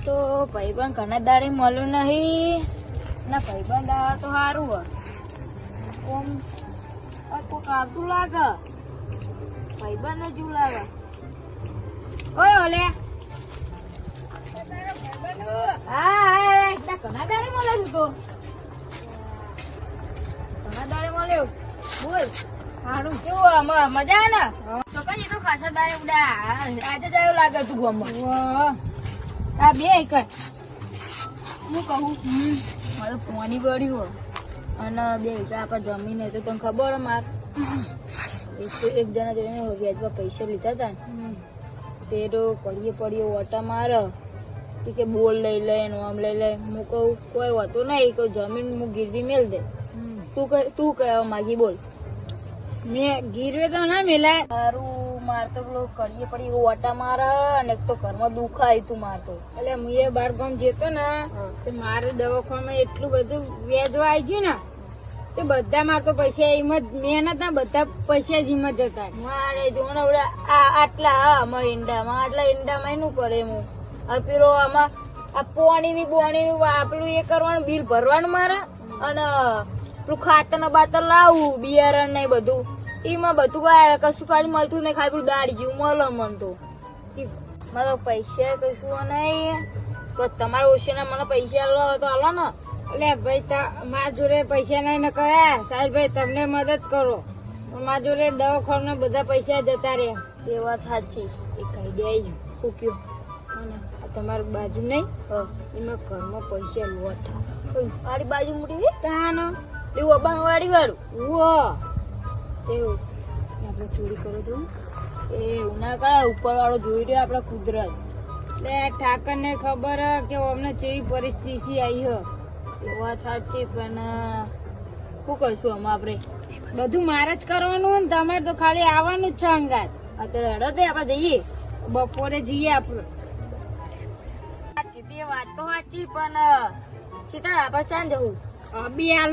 તો ભાઈબંધ ઘણા દાડે મળ્યું નહીં ના ભાઈબંધ આ તો સારું હોય કોમ કોક આવતું લાગે ભાઈબંધ જ લાગે ઓય ઓલે હા ઘણા દાડે મળે તું તો ઘણા દાડે મળ્યો બોલ સારું કેવું મજા ને તો કઈ તો ખાસા દાડે ઉડા આજે જ આવ્યું લાગે તું ગમવા આ બે કર હું કહું મારે પોની ગળ્યું હોય અને બે આપણે જમીન તો તને ખબર માર એક જણા જોઈને વ્યાજમાં પૈસા લીધા હતા ને તે તો પડીએ ઓટા મારે કે બોલ લઈ લે આમ લઈ લે હું કહું કોઈ હોતું નહીં કોઈ જમીન હું ગીરવી મેલ દે તું કહેવા માગી બોલ મેં ગીરવે તો ના મેલાય સારું મારતો પેલો કરીએ પડી ઓટા મારે અને તો ઘરમાં દુખાય તું મારતો એટલે હું એ બાર ગામ જતો ને મારે દવાખાનામાં એટલું બધું વ્યાજો આવી ગયું ને તે બધા મારતો પૈસા એમ જ મહેનત ના બધા પૈસા જ એમ જ જતા મારે જો ને આટલા આમાં ઈંડામાં આટલા ઈંડામાં એનું કરે હું હવે પેલો આમાં આ પોણીની બોણીનું પેલું એ કરવાનું બિલ ભરવાનું મારે અને પેલું ખાતર ને બાતર લાવવું બિયારણ ને બધું એમાં બધું કશું કાંઈ મળતું નહીં ખાલી પેલું દાડી જેવું મળે મને તો મારે પૈસા કશું નહીં તો તમારે ઓછીને મને પૈસા લો તો હાલો ને એટલે ભાઈ મારા જોડે પૈસા નહીં ને કયા સાહેબ ભાઈ તમને મદદ કરો મારા જોડે દવાખાના બધા પૈસા જતા રહ્યા એ વાત સાચી એ કહી દે ફૂક્યો તમારી બાજુ નહીં એમાં ઘરમાં પૈસા લોટ મારી બાજુ મોટી તાનો એવું અબાણ વાળી વાળું એવું આપણે ચોરી કરો છો એ ઉના કાળા ઉપર વાળો જોઈ રહ્યો આપડે કુદરત એટલે ઠાકર ને ખબર કે અમને કેવી પરિસ્થિતિ આવી હો એ વાત સાચી પણ શું કરશું અમે આપડે બધું મારે જ કરવાનું ને તમારે તો ખાલી આવવાનું જ છે અંગાત અત્યારે હેડો તે આપડે જઈએ બપોરે જઈએ આપડે વાત તો સાચી પણ સીતા આપડે ચાન જવું અભી હાલ